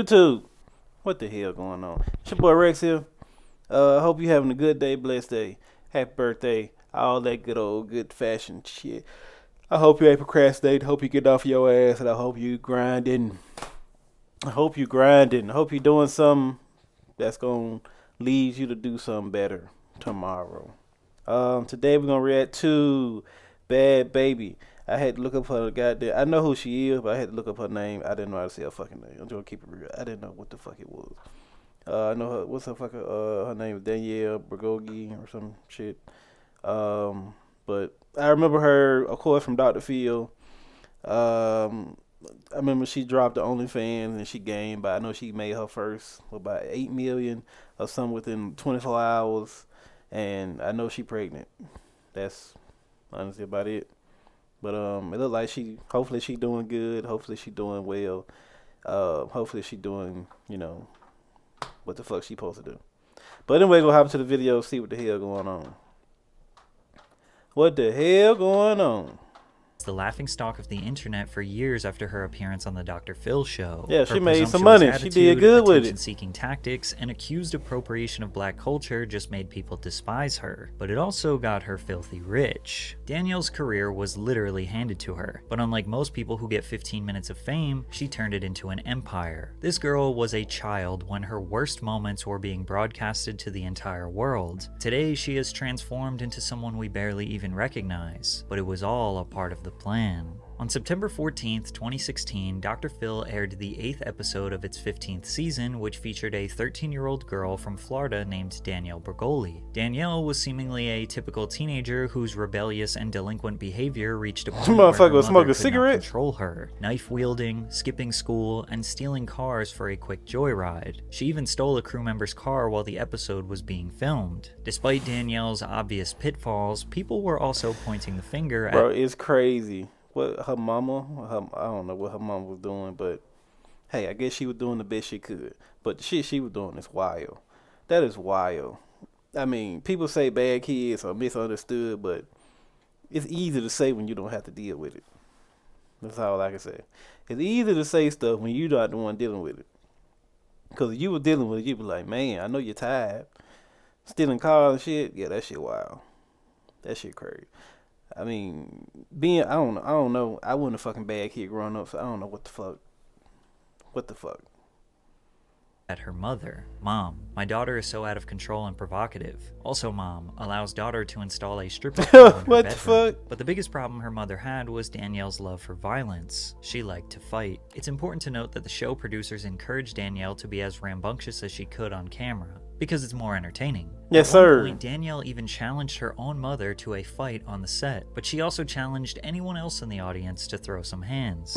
YouTube, what the hell going on? It's your boy Rex here. Hope you having a good day, blessed day, happy birthday, all that good old good fashioned shit. I hope you ain't procrastinating. Hope you get off your ass, and I hope you grinding. I hope you grinding. I hope you doing something that's gonna lead you to do something better tomorrow. Today we're gonna react to Bad Baby. I had to look up her goddamn. I know who she is, but I had to look up her name. I didn't know how to say her fucking name. I'm just gonna keep it real. I didn't know what the fuck it was. I know her. What's her fucking? Her name is Danielle Bergogi or some shit. But I remember her, of course, from Dr. Phil. I remember she dropped the OnlyFans and she gained, but I know she made her first about 8 million or something within 24 hours, and I know she pregnant. That's honestly about it. But it looked like hopefully she doing good. Hopefully she doing well. Hopefully she doing what the fuck she supposed to do. But anyway, go hop into the video, see what the hell going on. What the hell going on? The laughingstock of the internet for years after her appearance on the Dr. Phil show. Yeah, she made some money. She did good with it. Seeking tactics and accused appropriation of black culture just made people despise her, but it also got her filthy rich. Danielle's career was literally handed to her, but unlike most people who get 15 minutes of fame, she turned it into an empire. This girl was a child when her worst moments were being broadcasted to the entire world. Today, she has transformed into someone we barely even recognize, but it was all a part of the plan. On September 14th, 2016, Dr. Phil aired the 8th episode of its 15th season, which featured a 13-year-old girl from Florida named Danielle Bergoli. Danielle was seemingly a typical teenager whose rebellious and delinquent behavior reached a point where her mother could not control her, knife-wielding, skipping school, and stealing cars for a quick joyride. She even stole a crew member's car while the episode was being filmed. Despite Danielle's obvious pitfalls, people were also pointing the finger at— Bro, it's crazy. What her mama, I don't know what her mama was doing, but hey, I guess she was doing the best she could. But the shit she was doing is wild. That is wild. I mean, people say bad kids are misunderstood, but it's easy to say when you don't have to deal with it. That's all I can say. It's easy to say stuff when you're not the one dealing with it. Because if you were dealing with it, you'd be like, man, I know you're tired. Stealing cars and shit, yeah, that shit wild. That shit crazy. I mean, I don't know. I wasn't a fucking bad kid growing up, so I don't know what the fuck. What the fuck? At her mother. Mom, my daughter is so out of control and provocative. Also, Mom allows daughter to install a stripper pole in her what bedroom. The fuck? But the biggest problem her mother had was Danielle's love for violence. She liked to fight. It's important to note that the show producers encouraged Danielle to be as rambunctious as she could on camera, because it's more entertaining. Yes, At one sir. point, Danielle even challenged her own mother to a fight on the set, but she also challenged anyone else in the audience to throw some hands.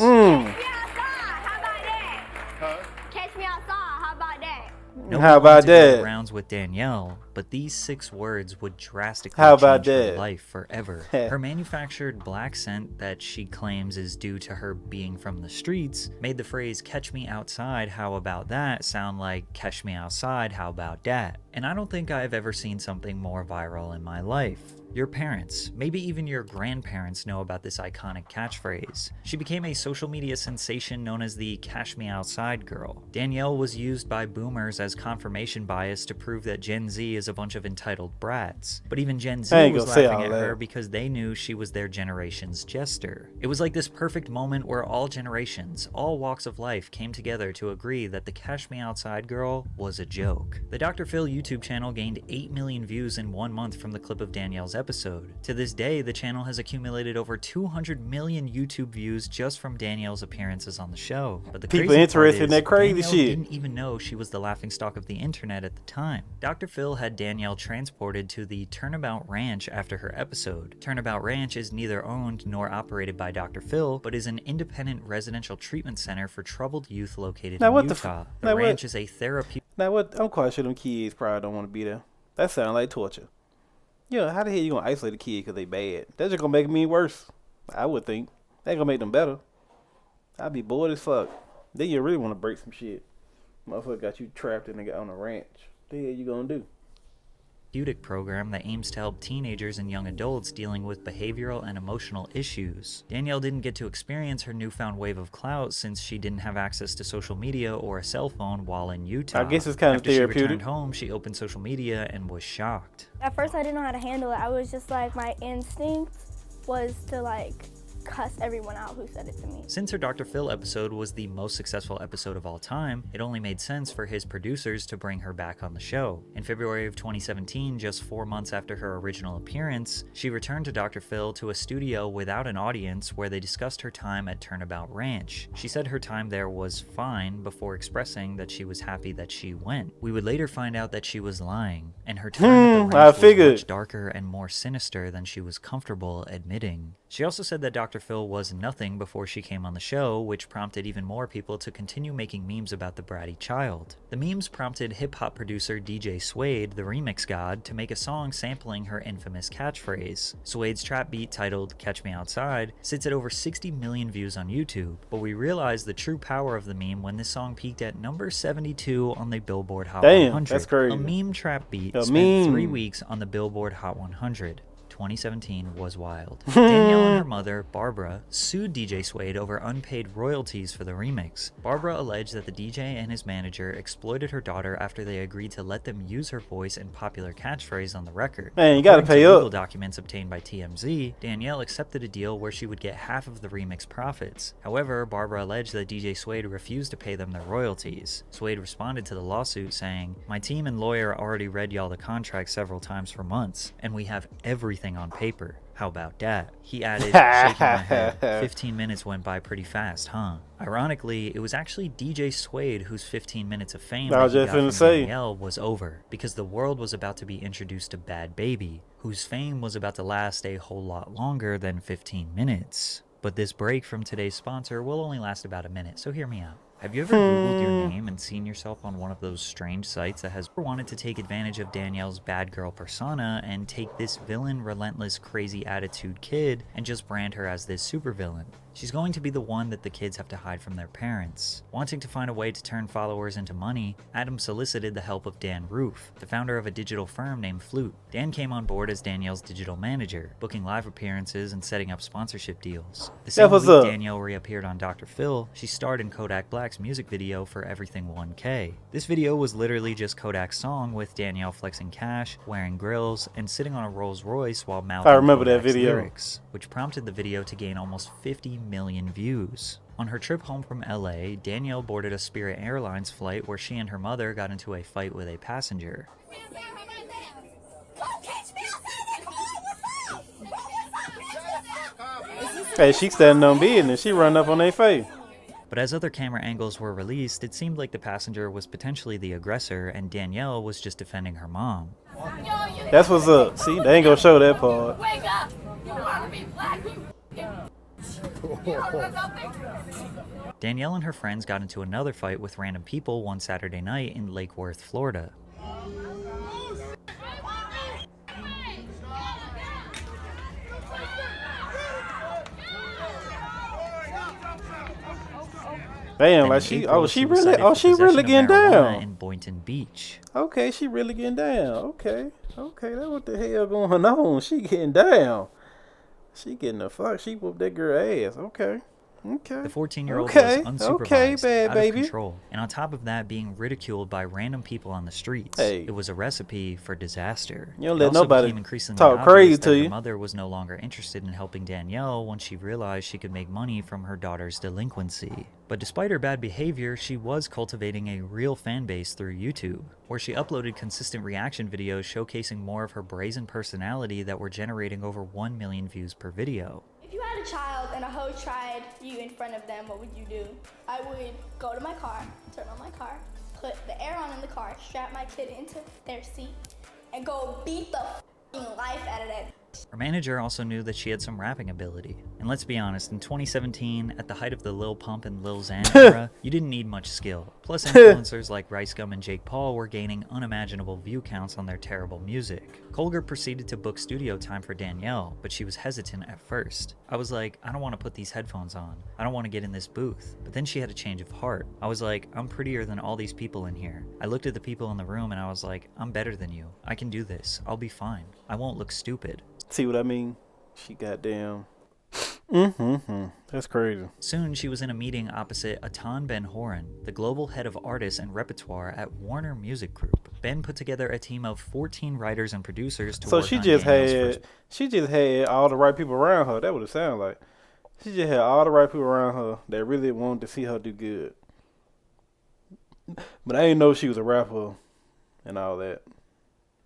How about that? Rounds with Danielle, but these 6 words would drastically change her life forever. Her manufactured black scent that she claims is due to her being from the streets made the phrase "catch me outside, how about that" sound like "catch me outside, how about that." And I don't think I've ever seen something more viral in my life. Your parents, maybe even your grandparents, know about this iconic catchphrase. She became a social media sensation known as the "Cash Me Outside girl." Danielle was used by boomers as confirmation bias to prove that Gen Z is a bunch of entitled brats. But even Gen Z was laughing at her because they knew she was their generation's jester. It was like this perfect moment where all generations, all walks of life came together to agree that the "Cash Me Outside girl" was a joke. The Dr. Phil YouTube channel gained 8 million views in 1 month from the clip of Danielle's episode. To this day, the channel has accumulated over 200 million YouTube views just from Danielle's appearances on the show. But the people interested in that crazy Danielle shit didn't even know she was the laughingstock of the internet at the time. Dr. Phil had Danielle transported to the Turnabout Ranch after her episode. Turnabout Ranch is neither owned nor operated by Dr. Phil, but is an independent residential treatment center for troubled youth located in Utah. The ranch is a therapeutic. Now what? I'm quite sure them kids probably don't want to be there. That sounds like torture. Yeah, how the hell you gonna isolate a kid because they bad? That's just gonna make me worse. I would think. That ain't gonna make them better. I'd be bored as fuck. Then you really want to break some shit. Motherfucker got you trapped on a ranch. What the hell you gonna do? therapeutic program that aims to help teenagers and young adults dealing with behavioral and emotional issues. Danielle didn't get to experience her newfound wave of clout since she didn't have access to social media or a cell phone while in Utah. I guess it's kind of therapeutic. After she returned home, she opened social media and was shocked. At first, I didn't know how to handle it. I was just like, my instinct was to like cuss everyone out who said it to me. Since her Dr. Phil episode was the most successful episode of all time, it only made sense for his producers to bring her back on the show. In February of 2017, just 4 months after her original appearance, she returned to Dr. Phil to a studio without an audience where they discussed her time at Turnabout Ranch. She said her time there was fine before expressing that she was happy that she went. We would later find out that she was lying, and her time at the ranch was much darker and more sinister than she was comfortable admitting. She also said that Dr. Phil was nothing before she came on the show, which prompted even more people to continue making memes about the bratty child. The memes prompted hip-hop producer DJ Suede, the remix god, to make a song sampling her infamous catchphrase. Suede's trap beat titled Catch Me Outside sits at over 60 million views on YouTube, but we realized the true power of the meme when this song peaked at number 72 on the Billboard Hot 100. That's crazy. A meme trap beat spent 3 weeks on the Billboard Hot 100. 2017 was wild. Danielle and her mother, Barbara, sued DJ Suede over unpaid royalties for the remix. Barbara alleged that the DJ and his manager exploited her daughter after they agreed to let them use her voice and popular catchphrase on the record. Man, you gotta pay up. Legal documents obtained by TMZ, Danielle accepted a deal where she would get half of the remix profits. However, Barbara alleged that DJ Suede refused to pay them their royalties. Suede responded to the lawsuit saying, "My team and lawyer already read y'all the contract several times for months, and we have everything on paper. How about that?" He added, shaking my head. 15 minutes went by pretty fast, huh? Ironically, it was actually DJ Suede whose 15 minutes of fame that he got from Danielle was over, because the world was about to be introduced to Bad Baby, whose fame was about to last a whole lot longer than 15 minutes. But this break from today's sponsor will only last about a minute, so hear me out. Have you ever Googled your name and seen yourself on one of those strange sites that has wanted to take advantage of Danielle's bad girl persona and take this villain, relentless, crazy attitude kid and just brand her as this supervillain? She's going to be the one that the kids have to hide from their parents. Wanting to find a way to turn followers into money, Adam solicited the help of Dan Roof, the founder of a digital firm named Flute. Dan came on board as Danielle's digital manager, booking live appearances and setting up sponsorship deals. The same week Danielle reappeared on Dr. Phil, she starred in Kodak Black's music video for Everything 1K. This video was literally just Kodak's song with Danielle flexing cash, wearing grills, and sitting on a Rolls Royce while mouthing Kodak's lyrics, which prompted the video to gain almost 50 million views. On her trip home from LA, Danielle boarded a Spirit Airlines flight where she and her mother got into a fight with a passenger. Hey, she standing on business. She run up on their face. But as other camera angles were released, it seemed like the passenger was potentially the aggressor and Danielle was just defending her mom. That's what's up. See, they ain't gonna show that part. Wake up! You wanna be black? Danielle and her friends got into another fight with random people one Saturday night in Lake Worth, Florida. Damn, like she really getting down in Boynton Beach. Okay, she really getting down. Okay, that what the hell going on? She getting down. She getting the fuck. She whooped that girl ass. Okay. The 14-year-old was unsupervised, bad out baby. of control, and on top of that, being ridiculed by random people on the streets. Hey. It was a recipe for disaster. You don't let nobody talk obvious crazy that to you. Her mother was no longer interested in helping Danielle once she realized she could make money from her daughter's delinquency. But despite her bad behavior, she was cultivating a real fan base through YouTube, where she uploaded consistent reaction videos showcasing more of her brazen personality that were generating over 1 million views per video. If you had a child and a hoe tried you in front of them, what would you do? I would go to my car, turn on my car, put the air on in the car, strap my kid into their seat, and go beat the life out of that Her manager also knew that she had some rapping ability. And let's be honest, in 2017, at the height of the Lil Pump and Lil Xan era, you didn't need much skill. Plus, influencers like Rice Gum and Jake Paul were gaining unimaginable view counts on their terrible music. Colger proceeded to book studio time for Danielle, but she was hesitant at first. I was like, I don't want to put these headphones on. I don't want to get in this booth. But then she had a change of heart. I was like, I'm prettier than all these people in here. I looked at the people in the room and I was like, I'm better than you. I can do this. I'll be fine. I won't look stupid. See what I mean? She goddamn. That's crazy. Soon, she was in a meeting opposite Atan Ben-Horon, the global head of artists and repertoire at Warner Music Group. Ben put together a team of 14 writers and producers to work on she just had all the right people around her. That what it sounded like. She just had all the right people around her that really wanted to see her do good. But I didn't know she was a rapper and all that.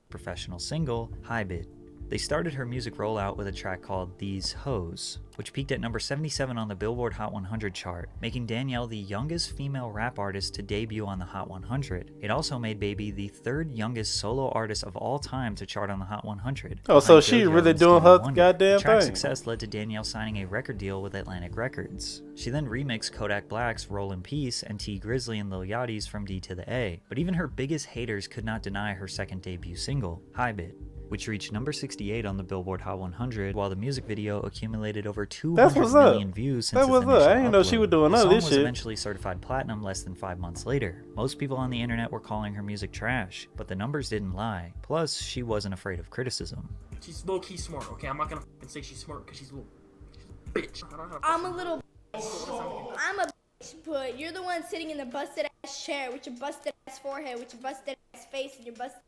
Professional single, Bhabie. They started her music rollout with a track called These Hoes, which peaked at number 77 on the Billboard Hot 100 chart, making Danielle the youngest female rap artist to debut on the Hot 100. It also made Bhabie the third youngest solo artist of all time to chart on the Hot 100. Oh, so she really doing her goddamn thing. Track's thing. Success led to Danielle signing a record deal with Atlantic Records. She then remixed Kodak Black's Roll in Peace and T Grizzly and Lil Yachty's From D to the A. But even her biggest haters could not deny her second debut single, Bhabie, which reached number 68 on the Billboard Hot 100, while the music video accumulated over 200 million views since its initial I didn't know she was doing none of this shit. The song was eventually certified platinum less than 5 months later. Most people on the internet were calling her music trash, but the numbers didn't lie. Plus, she wasn't afraid of criticism. She's low-key smart, okay? I'm not gonna say she's smart because she's a little bitch. I'm a little bitch. I'm a bitch, but you're the one sitting in the busted ass chair with your busted ass forehead, with your busted ass face, and your busted.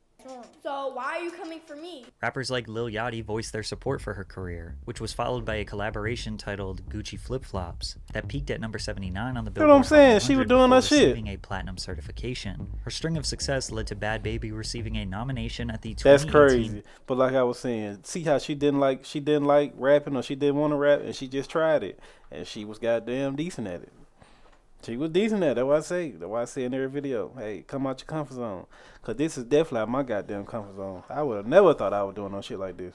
So why are you coming for me? Rappers like Lil Yachty voiced their support for her career, which was followed by a collaboration titled Gucci Flip Flops that peaked at number 79 on the Billboard. You know what I'm saying? She was doing her shit. Receiving a platinum certification. Her string of success led to Bad Baby receiving a nomination at the 2018. That's crazy. But like I was saying, see how she didn't like rapping, or she didn't want to rap, and she just tried it, and she was goddamn decent at it. She was decent at it. That's why I say in every video, hey, come out your comfort zone. Because this is definitely out my goddamn comfort zone. I would have never thought I was doing no shit like this.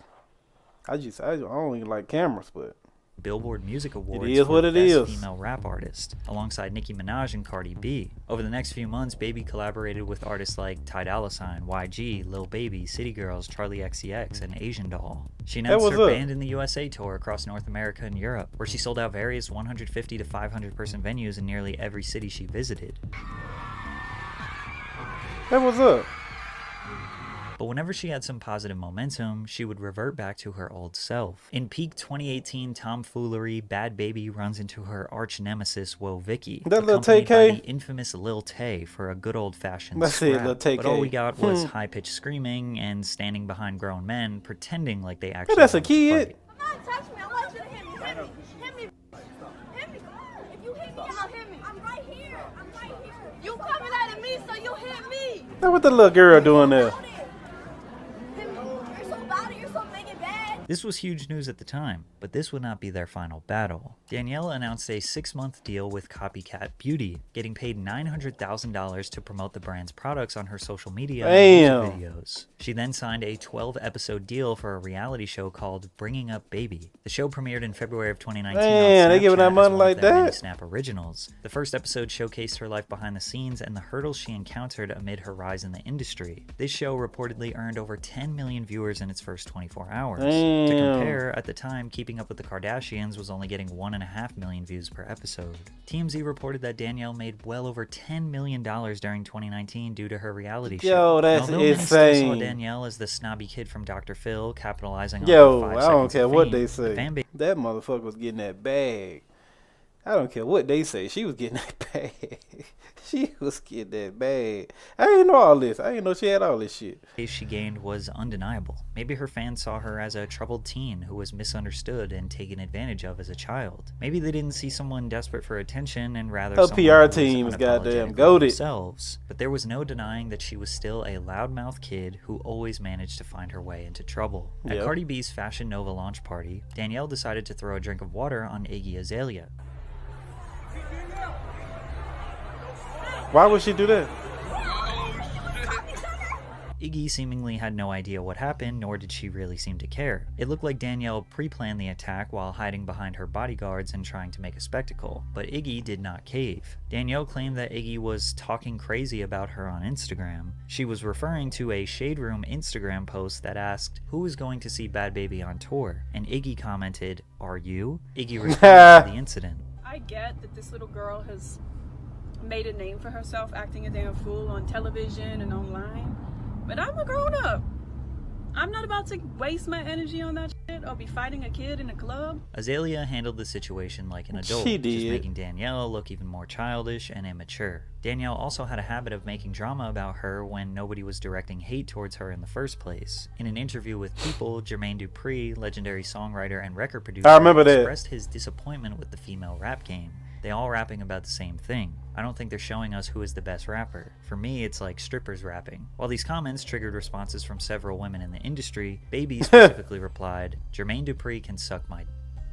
I don't even like cameras, but Billboard Music Awards it is what it is. Female rap artist, alongside Nicki Minaj and Cardi B. Over the next few months, Baby collaborated with artists like Ty Dolla $ign, YG, Lil Baby, City Girls, Charlie XCX, and Asian Doll. She announced her Band in the USA tour across North America and Europe, where she sold out various 150 to 500 person venues in nearly every city she visited. That was up. But whenever she had some positive momentum, she would revert back to her old self. In peak 2018 tomfoolery, Bad Baby runs into her arch nemesis, Woah Vicky, accompanied by the infamous Lil Tay for a good old-fashioned scrap. But all we got was high-pitched screaming and standing behind grown men, pretending like they actually that's a kid. Come on, touch me. I want you to hit me. Hit me. Hit me. If you hit me, I'll hit me. I'm right here. You coming at me, so you hit me. Now what the little girl doing there? This was huge news at the time, but this would not be their final battle. Danielle announced a 6-month deal with Copycat Beauty, getting paid $900,000 to promote the brand's products on her social media and music videos. She then signed a 12-episode deal for a reality show called Bringing Up Baby. The show premiered in February of 2019 on Snapchat they giving that money like that? Snap originals. The first episode showcased her life behind the scenes and the hurdles she encountered amid her rise in the industry. This show reportedly earned over 10 million viewers in its first 24 hours. To compare, at the time, Keeping Up with the Kardashians was only getting 1.5 million views per episode. TMZ reported that Danielle made well over $10 million during 2019 due to her reality show. Yo, that's insane. Many still saw Danielle as the snobby kid from Dr. Phil, capitalizing on her 5 I don't care what fame. they say. That motherfucker was getting that bag. I don't care what they say. She was getting that bag. She was getting that bag. I didn't know all this. I didn't know she had all this shit. The she gained was undeniable. Maybe her fans saw her as a troubled teen who was misunderstood and taken advantage of as a child. Maybe they didn't see someone desperate for attention and rather her someone PR team was goddamn goated themselves. But there was no denying that she was still a loudmouth kid who always managed to find her way into trouble. At Cardi B's Fashion Nova launch party, Danielle decided to throw a drink of water on Iggy Azalea. Why would she do that? Iggy seemingly had no idea what happened, nor did she really seem to care. It looked like Danielle pre-planned the attack while hiding behind her bodyguards and trying to make a spectacle, but Iggy did not cave. Danielle claimed that Iggy was talking crazy about her on Instagram. She was referring to a Shade Room Instagram post that asked, "Who is going to see Bad Baby on tour?" And Iggy commented, "Are you?" Iggy responded to the incident. I get that this little girl has made a name for herself acting a damn fool on television and online, but I'm a grown-up. I'm not about to waste my energy on that shit or be fighting a kid in a club. Azalea handled the situation like an adult, She did. just making Danielle look even more childish and immature. Danielle also had a habit of making drama about her when nobody was directing hate towards her in the first place. In an interview with People, Jermaine Dupri, legendary songwriter and record producer, expressed his disappointment with the female rap game. They all rapping about the same thing. I don't think they're showing us who is the best rapper. For me, it's like strippers rapping. While these comments triggered responses from several women in the industry, Bhabie specifically replied, "Jermaine Dupri can suck my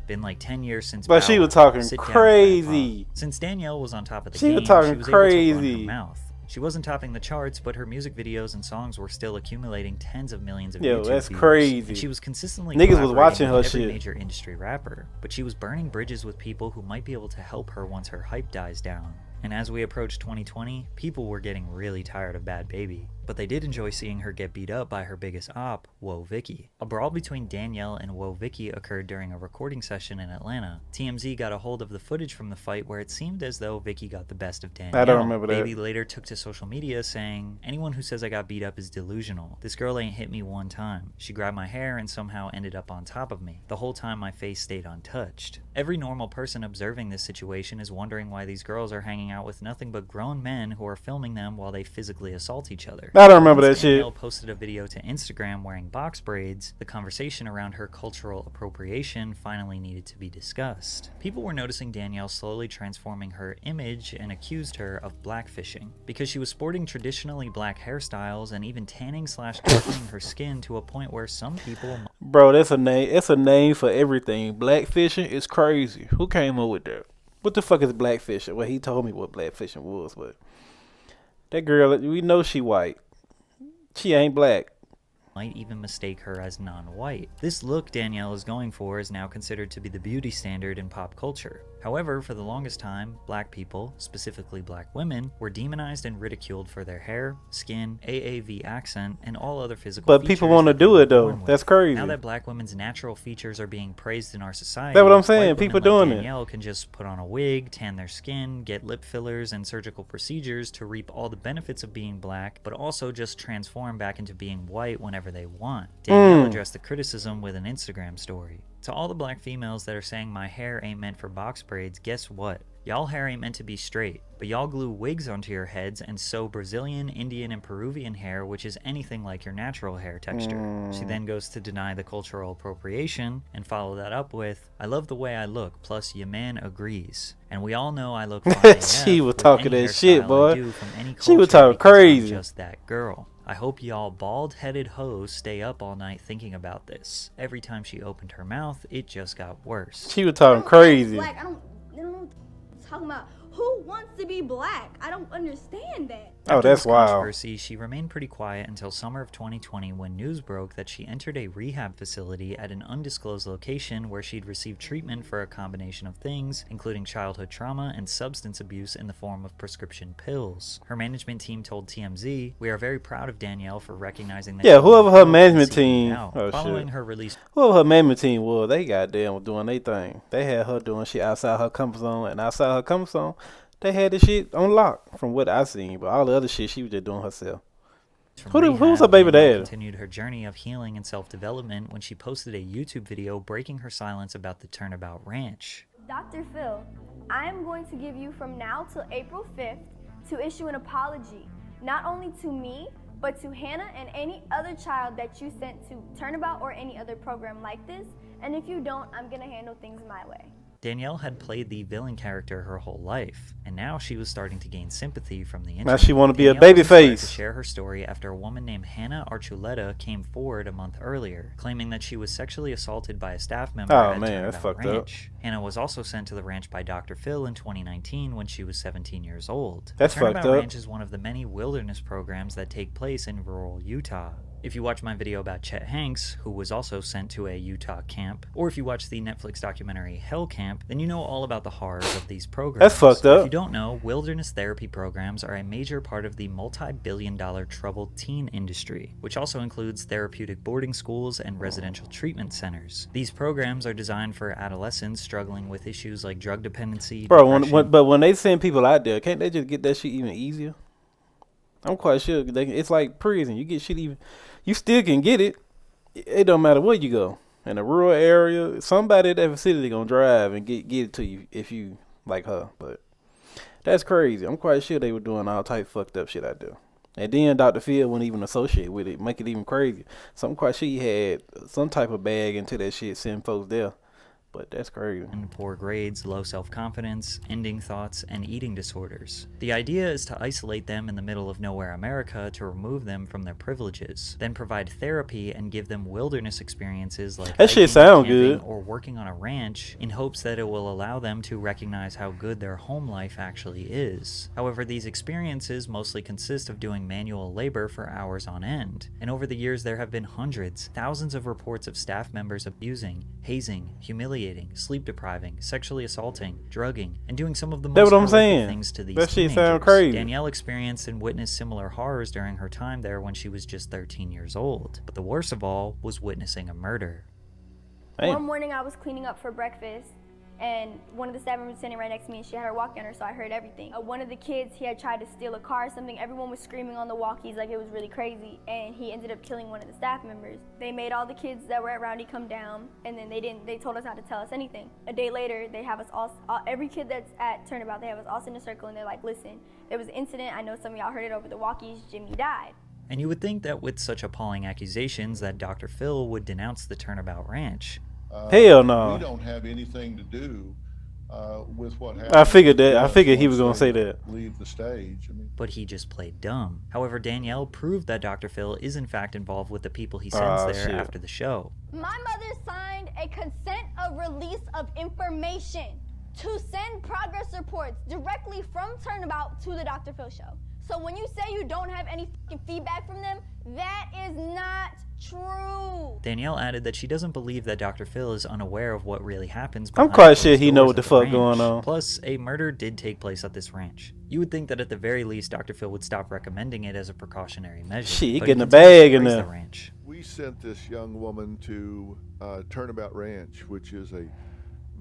been like 10 years since But she was talking Sit down, crazy. Since Danielle was on top of the She game, was talking she was crazy. able to run her mouth. She wasn't topping the charts, but her music videos and songs were still accumulating tens of millions of YouTube that's views. crazy. And she was consistently Niggas was watching her with every shit. major industry rapper, but she was burning bridges with people who might be able to help her once her hype dies down. And as we approached 2020, people were getting really tired of Bad Baby. But they did enjoy seeing her get beat up by her biggest op, Woah Vicky. A brawl between Danielle and Woah Vicky occurred during a recording session in Atlanta. TMZ got a hold of the footage from the fight where it seemed as though Vicky got the best of Danielle. I don't remember that. Bhabie later took to social media saying, "Anyone who says I got beat up is delusional. This girl ain't hit me one time. She grabbed my hair and somehow ended up on top of me. The whole time my face stayed untouched." Every normal person observing this situation is wondering why these girls are hanging out with nothing but grown men who are filming them while they physically assault each other. I don't remember that shit. Danielle posted a video to Instagram wearing box braids. The conversation around her cultural appropriation finally needed to be discussed. People were noticing Danielle slowly transforming her image and accused her of blackfishing because she was sporting traditionally black hairstyles and even tanning/darkening her skin to a point where some people... Bro, that's a name. It's a name for everything. Blackfishing is crazy. Who came up with that? What the fuck is blackfishing? Well, he told me what blackfishing was, but that girl, we know she white. She ain't black. Might even mistake her as non-white. This look Danielle is going for is now considered to be the beauty standard in pop culture. However, for the longest time, black people, specifically black women, were demonized and ridiculed for their hair, skin, AAV accent, and all other physical But features people want to that do they it were though. born with. That's crazy. Now that black women's natural features are being praised in our society, That's what I'm saying. white People women like doing it. Danielle can just put on a wig, tan their skin, get lip fillers and surgical procedures to reap all the benefits of being black, but also just transform back into being white whenever they want. Danielle addressed the criticism with an Instagram story. To all the black females that are saying my hair ain't meant for box braids, guess what? Y'all hair ain't meant to be straight, but y'all glue wigs onto your heads and sew Brazilian, Indian, and Peruvian hair, which is anything like your natural hair texture. She then goes to deny the cultural appropriation and follow that up with, "I love the way I look, plus your man agrees." And we all know I look fine She AF was with talking any that shit, hairstyle I boy. do from any She was culture talking because I'm crazy. just that girl. I hope y'all bald-headed hoes stay up all night thinking about this. Every time she opened her mouth, it just got worse. She was talking crazy. Black. I don't know what you're talking about. Who wants to be black? I don't understand that. Oh, After that's this wild. controversy, she remained pretty quiet until summer of 2020 when news broke that she entered a rehab facility at an undisclosed location where she'd received treatment for a combination of things, including childhood trauma and substance abuse in the form of prescription pills. Her management team told TMZ, "We are very proud of Danielle for recognizing that." Yeah, she whoever needed her help and management seeking team- out." oh, Following shit. her release, Whoever her management team was, they goddamn was doing their thing. They had her doing shit outside her comfort zone, and outside her comfort zone, they had the shit on lock from what I seen. But all the other shit, she was just doing herself. from Who's rehab, her baby Danielle dad? continued her journey of healing and self-development when she posted a YouTube video breaking her silence about the Turnabout Ranch. Dr. Phil, I am going to give you from now till April 5th to issue an apology, not only to me, but to Hannah and any other child that you sent to Turnabout or any other program like this. And if you don't, I'm going to handle things my way. Danielle had played the villain character her whole life, and now she was starting to gain sympathy from the internet. Now she want to be a Danielle was inspired babyface. to share her story after a woman named Hannah Archuleta came forward a month earlier, claiming that she was sexually assaulted by a staff member at that's Turnabout fucked Ranch. Hannah was also sent to the ranch by Dr. Phil in 2019 when she was 17 years old. That's Turnabout fucked up. Ranch is one of the many wilderness programs that take place in rural Utah. If you watch my video about Chet Hanks, who was also sent to a Utah camp, or if you watch the Netflix documentary Hell Camp, then you know all about the horrors of these programs. That's fucked up. If you don't know, wilderness therapy programs are a major part of the multi-billion-dollar troubled teen industry, which also includes therapeutic boarding schools and residential treatment centers. These programs are designed for adolescents struggling with issues like drug dependency, depression. But when they send people out there, can't they just get that shit even easier? I'm quite sure it's like prison. You get shit even. You still can get it. It don't matter where you go. In a rural area, somebody at that facility gonna drive and get it to you if you like her. But that's crazy. I'm quite sure they were doing all type fucked up shit out there. And then Dr. Phil wouldn't even associate with it, make it even crazy. So I'm quite sure he had some type of bag into that shit, send folks there. But that's crazy. And poor grades, low self-confidence, ending thoughts, and eating disorders. The idea is to isolate them in the middle of nowhere America to remove them from their privileges, then provide therapy and give them wilderness experiences like that shit hiking, sound camping, good, or working on a ranch in hopes that it will allow them to recognize how good their home life actually is. However, these experiences mostly consist of doing manual labor for hours on end, and over the years there have been hundreds, thousands of reports of staff members abusing, hazing, humiliating, sleep depriving, sexually assaulting, drugging, and doing some of the most horrific things to these teenagers. That shit sound crazy. Danielle experienced and witnessed similar horrors during her time there when she was just 13 years old. But the worst of all was witnessing a murder. One morning I was cleaning up for breakfast, and one of the staff members was sitting right next to me, and she had her walkie on her, so I heard everything. One of the kids, he had tried to steal a car or something. Everyone was screaming on the walkies like it was really crazy, and he ended up killing one of the staff members. They made all the kids that were at Roundy come down, and then they told us not to tell us anything. A day later, they have us all every kid that's at Turnabout, they have us all sit in a circle, and they're like, listen, there was an incident, I know some of y'all heard it over the walkies, Jimmy died. And you would think that with such appalling accusations that Dr. Phil would denounce the Turnabout Ranch. Hell no. We don't have anything to do with what happened. I figured that. I figured he was going to say that. Leave the stage. But he just played dumb. However, Danielle proved that Dr. Phil is in fact involved with the people he sends there after the show. My mother signed a consent of release of information to send progress reports directly from Turnabout to the Dr. Phil show. So when you say you don't have any feedback from them, that is not true. Danielle added that she doesn't believe that Dr. Phil is unaware of what really happens. I'm quite sure he know what the fuck going on. Plus, a murder did take place at this ranch. You would think that at the very least, Dr. Phil would stop recommending it as a precautionary measure. Shit, he but getting a bag in there. We sent this young woman to Turnabout Ranch, which is a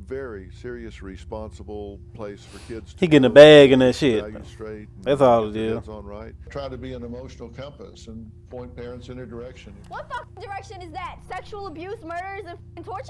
very serious, responsible place for kids to he getting a bag in that shit. Straight, that's all it is. On right. Try to be an emotional compass and point parents in a direction. What fucking direction is that? Sexual abuse, murders, and torture?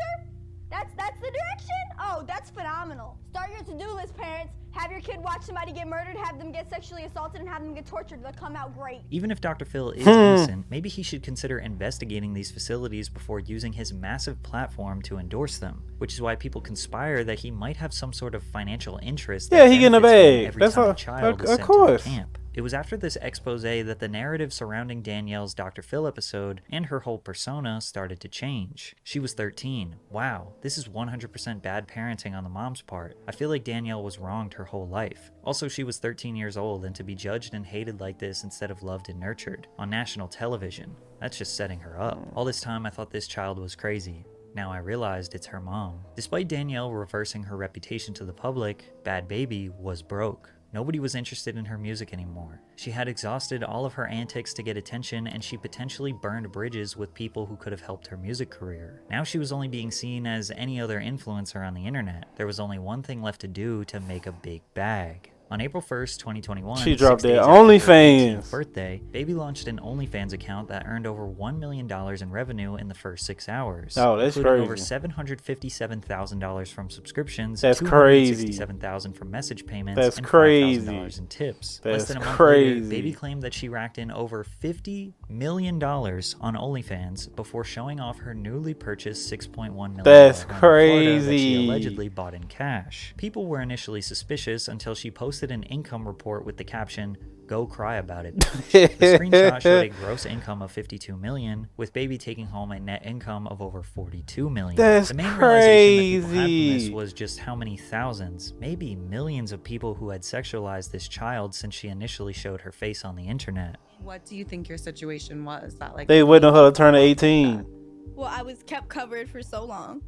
That's the direction? Oh, that's phenomenal. Start your to-do list, parents. Have your kid watch somebody get murdered, have them get sexually assaulted, and have them get tortured. They'll come out great. Even if Dr. Phil is innocent, maybe he should consider investigating these facilities before using his massive platform to endorse them, which is why people conspire that he might have some sort of financial interest. Yeah, he getting a bag. That's a child is sent to the camp. It was after this expose that the narrative surrounding Danielle's Dr. Phil episode and her whole persona started to change. She was 13. Wow, this is 100% bad parenting on the mom's part. I feel like Danielle was wronged her whole life. Also, she was 13 years old, and to be judged and hated like this instead of loved and nurtured on national television, that's just setting her up. All this time I thought this child was crazy. Now I realized it's her mom. Despite Danielle reversing her reputation to the public, Bad Baby was broke. Nobody was interested in her music anymore. She had exhausted all of her antics to get attention, and she potentially burned bridges with people who could have helped her music career. Now she was only being seen as any other influencer on the internet. There was only one thing left to do to make a big bag. On April 1st, 2021, She dropped 6 days that after her OnlyFans 18th birthday, Bhabie launched an OnlyFans account that earned over $1 million in revenue in the first 6 hours. Oh, that's including crazy. over $757,000 from subscriptions, That's crazy. $267,000 from message payments, That's and crazy. $5,000 in tips. That's Less than a month crazy. later, Bhabie claimed that she racked in over $50 million on OnlyFans before showing off her newly purchased $6.1 million That's home in Florida that she crazy. allegedly bought in cash. People were initially suspicious until she posted an income report with the caption, "Go cry about it." The screenshot showed a gross income of $52 million, with Bhabie taking home a net income of over $42 million. That's the main realization that people had from this crazy. was just how many thousands, maybe millions of people who had sexualized this child since she initially showed her face on the internet. What do you think your situation was? That like They waiting on her to turn 18. Well, I was kept covered for so long,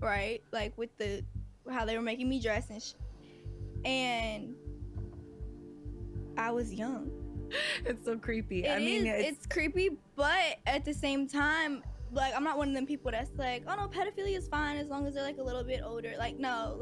right? Like with the how they were making me dress and I was young. It's so creepy. It's creepy, but at the same time, like I'm not one of them people that's like, oh no, pedophilia is fine as long as they're like a little bit older. Like no.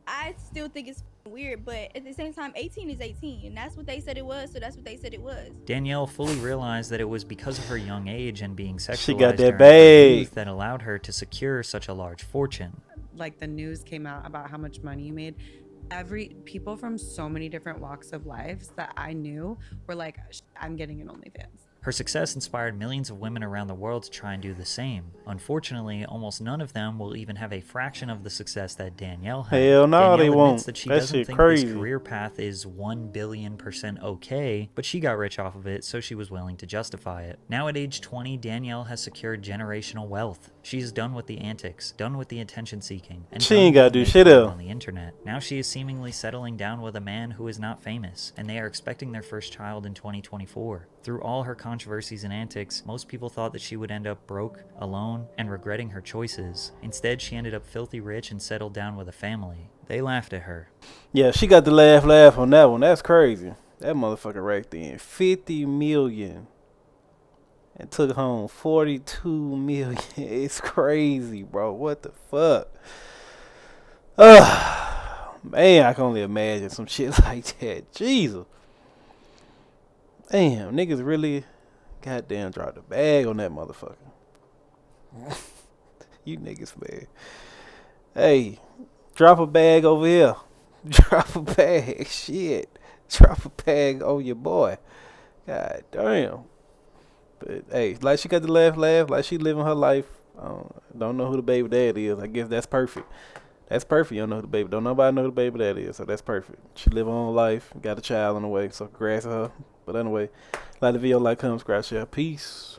I still think it's weird, but at the same time, 18 is 18, and that's what they said it was, so that's what they said it was. Danielle fully realized that it was because of her young age and being sexualized She got that during her bag. youth that allowed her to secure such a large fortune. Like the news came out about how much money you made. People from so many different walks of lives that I knew were like, I'm getting an OnlyFans. Her success inspired millions of women around the world to try and do the same. Unfortunately, almost none of them will even have a fraction of the success that Danielle had. Hell no, Danielle they admits won't. that she That doesn't shit think crazy. this career path is 1,000,000,000% okay, but she got rich off of it, so she was willing to justify it. Now at age 20, Danielle has secured generational wealth. She's done with the antics, done with the attention seeking, and She done ain't gotta with do making shit it else. on the internet. Now she is seemingly settling down with a man who is not famous, and they are expecting their first child in 2024. Through all her controversies and antics, most people thought that she would end up broke, alone, and regretting her choices. Instead, she ended up filthy rich and settled down with a family. They laughed at her. Yeah, she got the laugh on that one. That's crazy. That motherfucker racked in 50 million and took home 42 million. It's crazy, bro. What the fuck? Man, I can only imagine some shit like that. Jesus. Damn, niggas really goddamn dropped the bag on that motherfucker. You niggas, man. Hey, drop a bag over here. Drop a bag. Shit. Drop a bag on your boy. God damn. But hey, like she got the laugh, like she living her life. Don't know who the baby dad is. I guess that's perfect. That's perfect. You don't know who the baby. Don't nobody know who the baby dad is. So that's perfect. She live her own life. Got a child on the way. So congrats to her. But anyway, like the video, like, comment, subscribe, share. Peace.